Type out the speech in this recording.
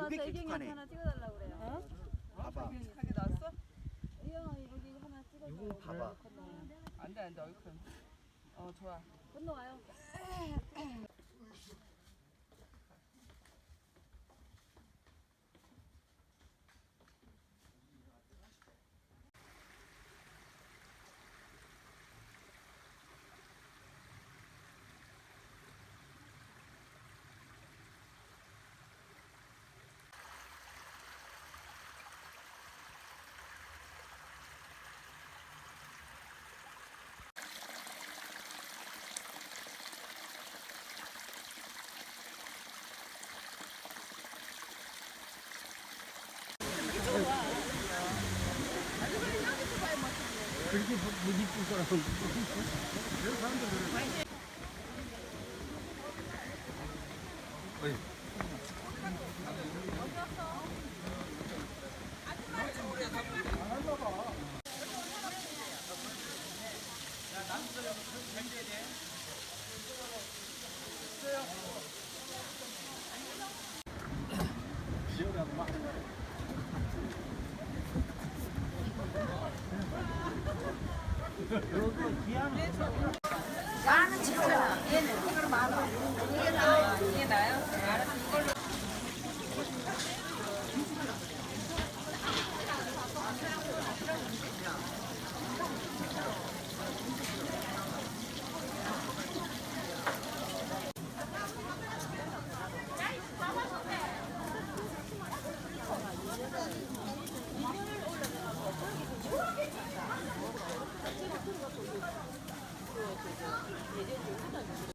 와서 애경이한테 하나 찍어달라고 그래요. 어? 봐봐. 하게 나왔어? 이영 여기 하나 찍어줘. 이거 봐봐. 안돼 안돼 얼큰. 좋아. 건너와요. 그렇게 못 입을 거라고. 그래서 사람들 어이. 지어라고 막. 나는 진짜